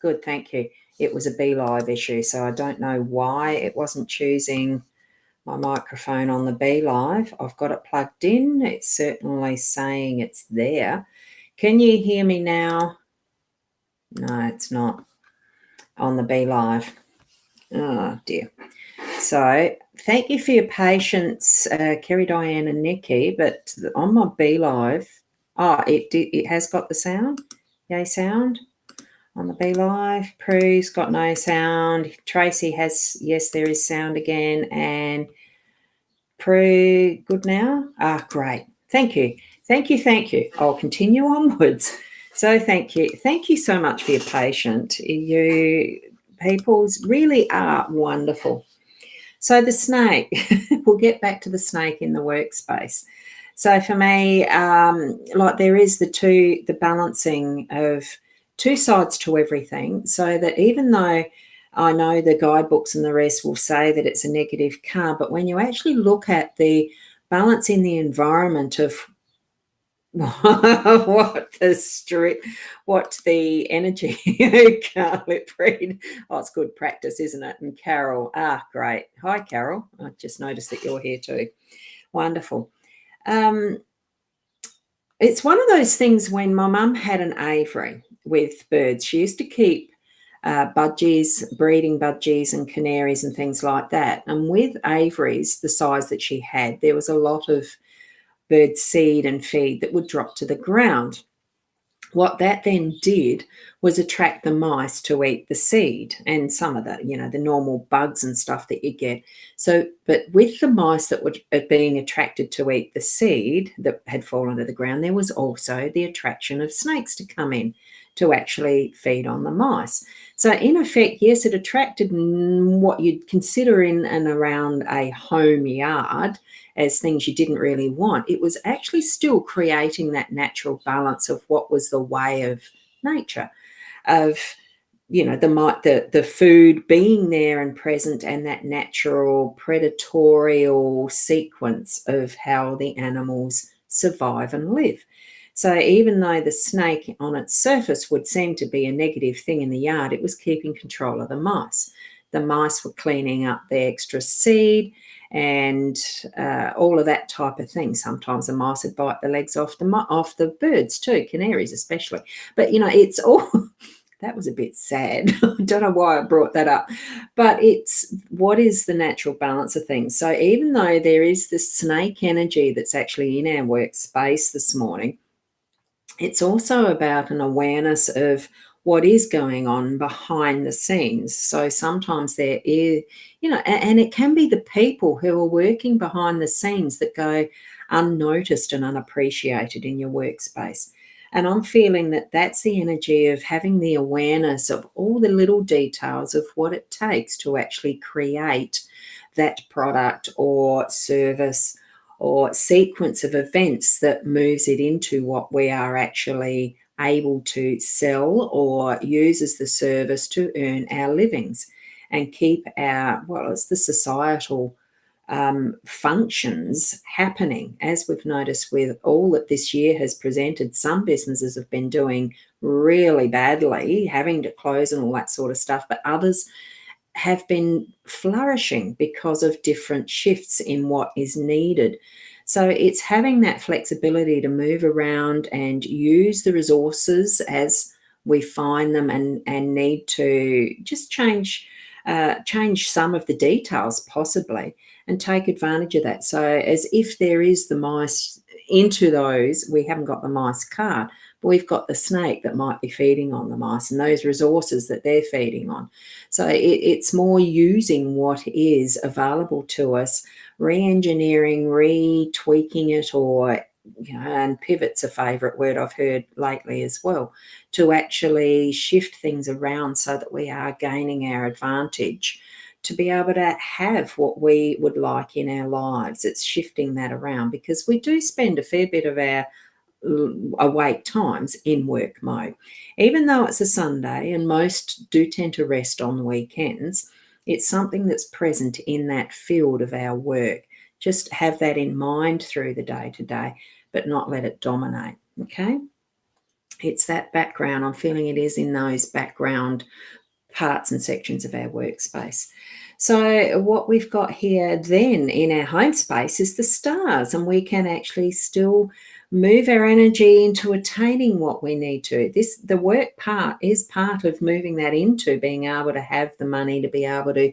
Good, thank you. It was a BeLive issue, so I don't know why it wasn't choosing my microphone on the BeLive. I've got it plugged in. It's certainly saying it's there. Can you hear me now? No, it's not on the BeLive. Oh, dear. So thank you for your patience, Kerry, Diane and Nikki, but on my BeLive, it has got the sound. Yay sound. On the BeLive. Prue's got no sound. Tracy has, yes, there is sound again. And Prue, good now? Great. Thank you. Thank you. Thank you. I'll continue onwards. So thank you. Thank you so much for your patience. You people really are wonderful. So the snake, we'll get back to the snake in the workspace. So for me, like there is the balancing of two sides to everything, so that even though I know the guidebooks and the rest will say that it's a negative card, but when you actually look at the balance in the environment of what the energy can't lip read. Oh, it's good practice, isn't it? And Carol, great. Hi, Carol. I just noticed that you're here too. Wonderful. It's one of those things when my mum had an aviary with birds. She used to keep budgies, breeding budgies and canaries and things like that. And with aviaries, the size that she had, there was a lot of bird seed and feed that would drop to the ground. What that then did was attract the mice to eat the seed and some of the, the normal bugs and stuff that you get. So, but with the mice that were being attracted to eat the seed that had fallen to the ground, there was also the attraction of snakes to come in to actually feed on the mice. So in effect, yes, it attracted what you'd consider in and around a home yard as things you didn't really want. It was actually still creating that natural balance of what was the way of nature, of the food being there and present, and that natural predatorial sequence of how the animals survive and live. So even though the snake on its surface would seem to be a negative thing in the yard, it was keeping control of the mice. The mice were cleaning up the extra seed and all of that type of thing. Sometimes the mice would bite the legs off the birds too, canaries especially. But, it's all... That was a bit sad. I don't know why I brought that up. But it's what is the natural balance of things. So even though there is this snake energy that's actually in our workspace this morning, it's also about an awareness of what is going on behind the scenes. So sometimes there is, and it can be the people who are working behind the scenes that go unnoticed and unappreciated in your workspace. And I'm feeling that that's the energy of having the awareness of all the little details of what it takes to actually create that product or service or sequence of events that moves it into what we are actually able to sell or use as the service to earn our livings and keep it's the societal functions happening. As we've noticed with all that this year has presented, some businesses have been doing really badly, having to close and all that sort of stuff, but others have been flourishing because of different shifts in what is needed. So it's having that flexibility to move around and use the resources as we find them and need to just change some of the details possibly and take advantage of that. So as if there is the mice into those, we haven't got the mice card, but we've got the snake that might be feeding on the mice and those resources that they're feeding on. So it's more using what is available to us, re-engineering, retweaking it, or, and pivot's a favourite word I've heard lately as well, to actually shift things around so that we are gaining our advantage to be able to have what we would like in our lives. It's shifting that around because we do spend a fair bit of our awake times in work mode. Even though it's a Sunday and most do tend to rest on the weekends, it's something that's present in that field of our work. Just have that in mind through the day to day, but not let it dominate, okay? It's that background. I'm feeling it is in those background parts and sections of our workspace. So, what we've got here then in our home space is the stars, and we can actually still move our energy into attaining what we need to. The work part is part of moving that into being able to have the money to be able to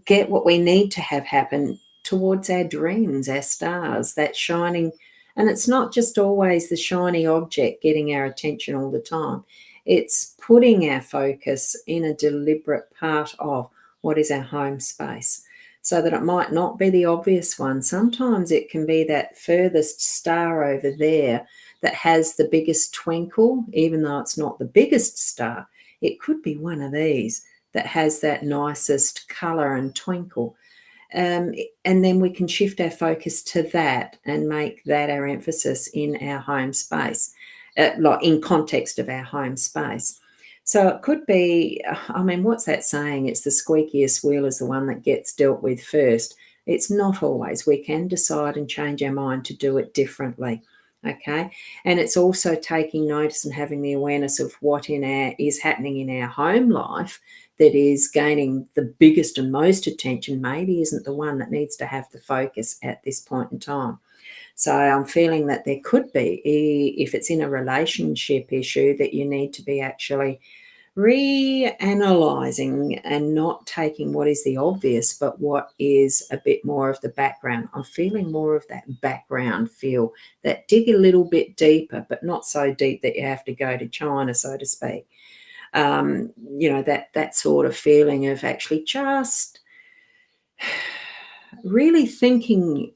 get what we need to have happen towards our dreams, our stars, that shining. And it's not just always the shiny object getting our attention all the time. It's putting our focus in a deliberate part of what is our home space so that it might not be the obvious one. Sometimes it can be that furthest star over there that has the biggest twinkle, even though it's not the biggest star. It could be one of these that has that nicest colour and twinkle. Um, and then we can shift our focus to that and make that our emphasis in our home space, like in context of our home space. So it could be, I mean, what's that saying? It's the squeakiest wheel is the one that gets dealt with first. It's not always. We can decide and change our mind to do it differently. Okay. And it's also taking notice and having the awareness of what is happening in our home life that is gaining the biggest and most attention maybe isn't the one that needs to have the focus at this point in time. So I'm feeling that there could be, if it's in a relationship issue, that you need to be actually reanalyzing and not taking what is the obvious, but what is a bit more of the background. I'm feeling more of that background feel, that dig a little bit deeper, but not so deep that you have to go to China, so to speak. That sort of feeling of actually just really thinking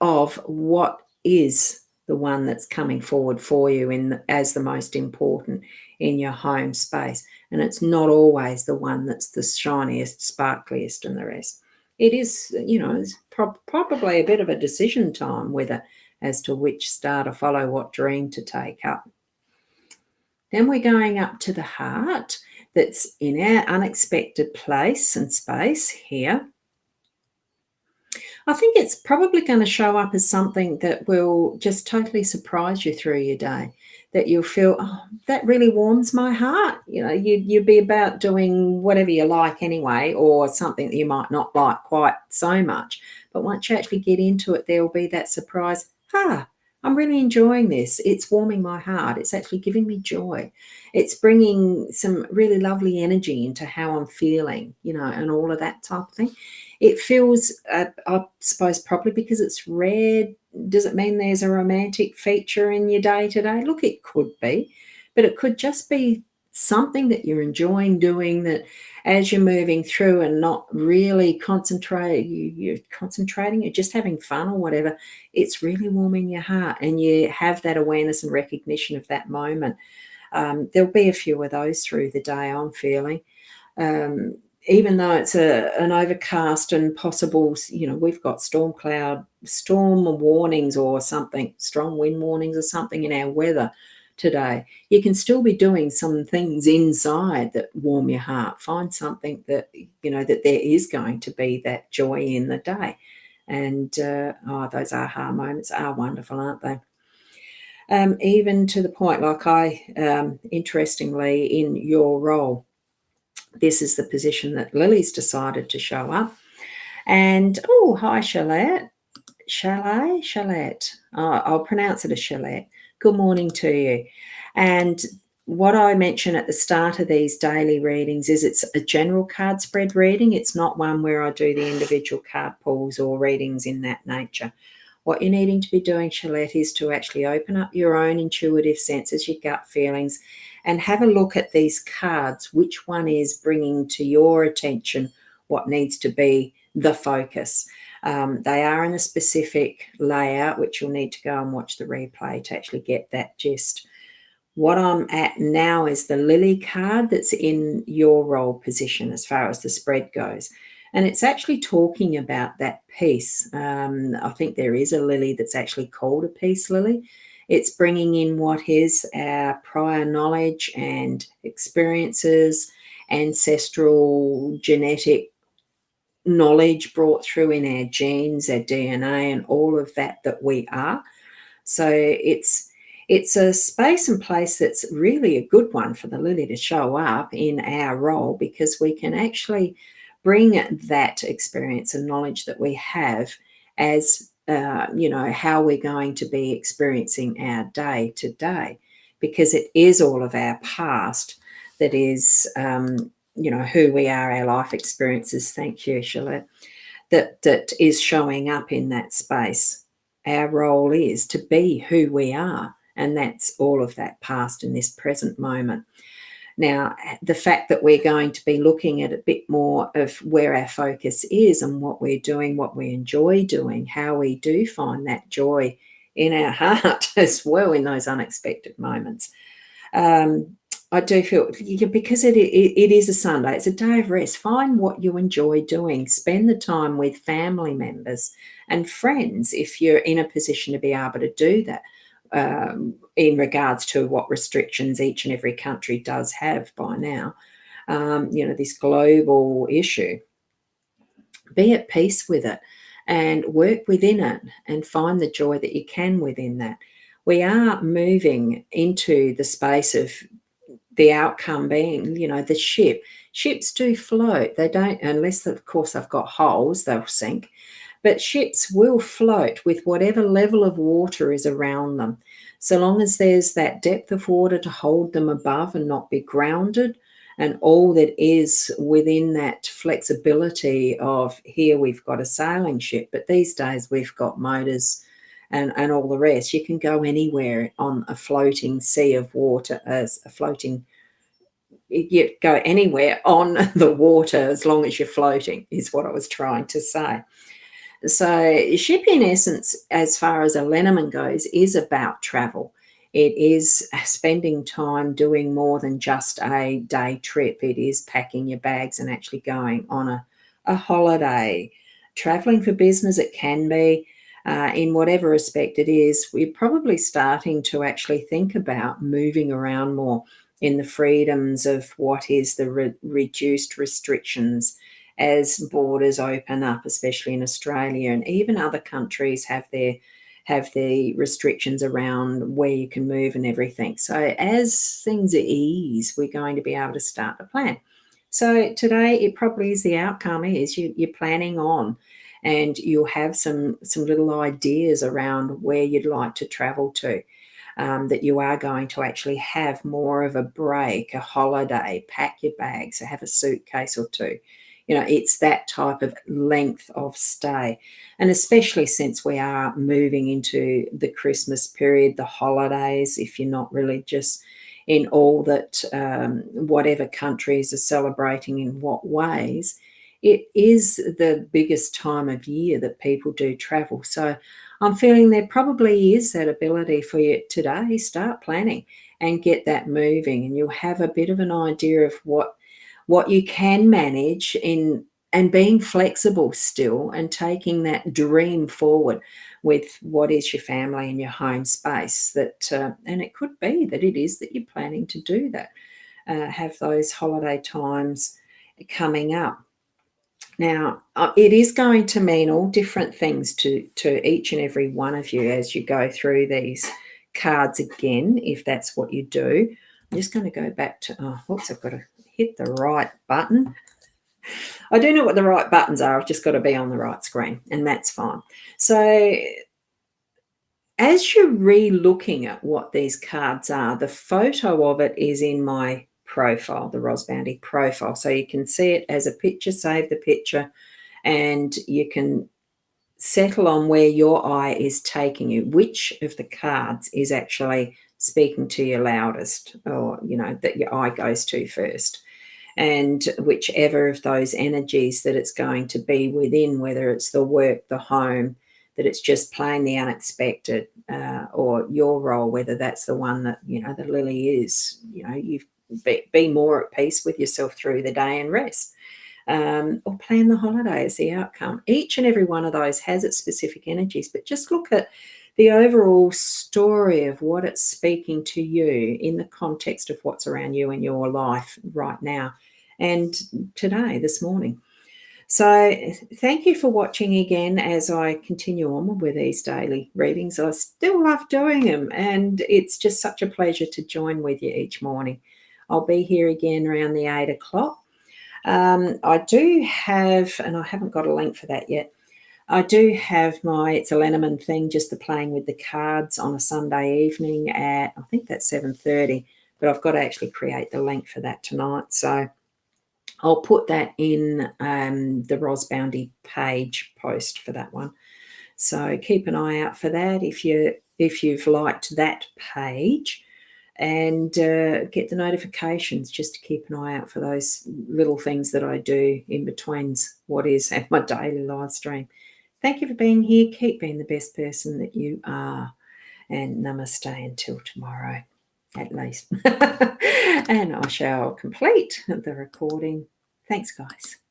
of what is the one that's coming forward for you as the most important in your home space. And it's not always the one that's the shiniest, sparkliest, and the rest. It is, it's probably a bit of a decision time with it as to which star to follow, what dream to take up. Then we're going up to the heart that's in our unexpected place and space here. I think it's probably going to show up as something that will just totally surprise you through your day, that you'll feel, oh, that really warms my heart. You'd be about doing whatever you like anyway, or something that you might not like quite so much. But once you actually get into it, there will be that surprise, I'm really enjoying this. It's warming my heart. It's actually giving me joy. It's bringing some really lovely energy into how I'm feeling, and all of that type of thing. It feels, I suppose, probably because it's red. Does it mean there's a romantic feature in your day to day? Look, it could be, but it could just be something that you're enjoying doing, that as you're moving through and not really you're concentrating, you're just having fun or whatever. It's really warming your heart, and you have that awareness and recognition of that moment. There'll be a few of those through the day, I'm feeling. Even though it's an overcast and possible, we've got storm warnings or something, strong wind warnings or something in our weather today, you can still be doing some things inside that warm your heart. Find something that, that there is going to be that joy in the day. And, those aha moments are wonderful, aren't they? Even to the point, interestingly, in your role, this is the position that Lily's decided to show up. And, oh, hi, Shalette. Shalette. I'll pronounce it as Shalette. Good morning to you. And what I mention at the start of these daily readings is it's a general card spread reading. It's not one where I do the individual card pulls or readings in that nature. What you're needing to be doing, Shalette, is to actually open up your own intuitive senses, your gut feelings, and have a look at these cards, which one is bringing to your attention what needs to be the focus. They are in a specific layout, which you'll need to go and watch the replay to actually get that gist. What I'm at now is the Lily card that's in your role position as far as the spread goes. And it's actually talking about that peace. I think there is a lily that's actually called a peace lily. It's bringing in what is our prior knowledge and experiences, ancestral genetic knowledge brought through in our genes, our DNA, and all of that we are. So it's It's a space and place that's really a good one for the lily to show up in our role, because we can actually bring that experience and knowledge that we have as how we're going to be experiencing our day to day, because it is all of our past that is who we are, our life experiences. Thank you, Charlotte. That is showing up in that space. Our role is to be who we are, and that's all of that past in this present moment. Now, the fact that we're going to be looking at a bit more of where our focus is and what we're doing, what we enjoy doing, how we do find that joy in our heart as well in those unexpected moments. I do feel, because it is a Sunday, it's a day of rest. Find what you enjoy doing. Spend the time with family members and friends if you're in a position to be able to do that, in regards to what restrictions each and every country does have by now. This global issue. Be at peace with it and work within it and find the joy that you can within that. We are moving into the space of the outcome being, the ship. Ships do float. They don't, unless, of course, they've got holes, they'll sink. But ships will float with whatever level of water is around them. So long as there's that depth of water to hold them above and not be grounded, and all that is within that flexibility of, here we've got a sailing ship, but these days we've got motors and all the rest. You can go anywhere on a floating sea of water, you go anywhere on the water as long as you're floating, is what I was trying to say. So ship, in essence, as far as a Lenormand goes, is about travel. It is spending time doing more than just a day trip. It is packing your bags and actually going on a holiday. Traveling for business, it can be. In whatever respect it is, we're probably starting to actually think about moving around more in the freedoms of what is the reduced restrictions as borders open up, especially in Australia, and even other countries have the restrictions around where you can move and everything. So as things ease, we're going to be able to start to plan. So today, it probably is, the outcome is you're planning on, and you'll have some little ideas around where you'd like to travel to. That you are going to actually have more of a break, a holiday, pack your bags, have a suitcase or two. It's that type of length of stay. And especially since we are moving into the Christmas period, the holidays, if you're not religious, in all that, whatever countries are celebrating in what ways, it is the biggest time of year that people do travel. So I'm feeling there probably is that ability for you today. Start planning and get that moving, and you'll have a bit of an idea of what you can manage in, and being flexible still, and taking that dream forward with what is your family and your home space. That and it could be that it is that you're planning to do that, have those holiday times coming up. Now, it is going to mean all different things to each and every one of you as you go through these cards again, if that's what you do. I'm just going to go back to, I've got to hit the right button. I do know what the right buttons are. I've just got to be on the right screen, and that's fine. So as you're re-looking at what these cards are, the photo of it is in my profile, the Boundy profile. So you can see it as a picture, save the picture, and you can settle on where your eye is taking you, which of the cards is actually speaking to you loudest, or, that your eye goes to first. And whichever of those energies that it's going to be within, whether it's the work, the home, that it's just playing the unexpected, or your role, whether that's the one that, the lily is, you be more at peace with yourself through the day and rest, or plan the holiday as the outcome. Each and every one of those has its specific energies, but just look at the overall story of what it's speaking to you in the context of what's around you in your life right now and today, this morning. So thank you for watching again as I continue on with these daily readings. I still love doing them, and it's just such a pleasure to join with you each morning. I'll be here again around the 8 o'clock. I do have, and I haven't got a link for that yet, I do have it's a Lenormand thing, just the playing with the cards on a Sunday evening at, I think that's 7:30, but I've got to actually create the link for that tonight. So I'll put that in the Boundy page post for that one. So keep an eye out for that if you've liked that page, and get the notifications just to keep an eye out for those little things that I do in betweens what is my daily live stream. Thank you for being here. Keep being the best person that you are. And namaste until tomorrow, at least. And I shall complete the recording. Thanks, guys.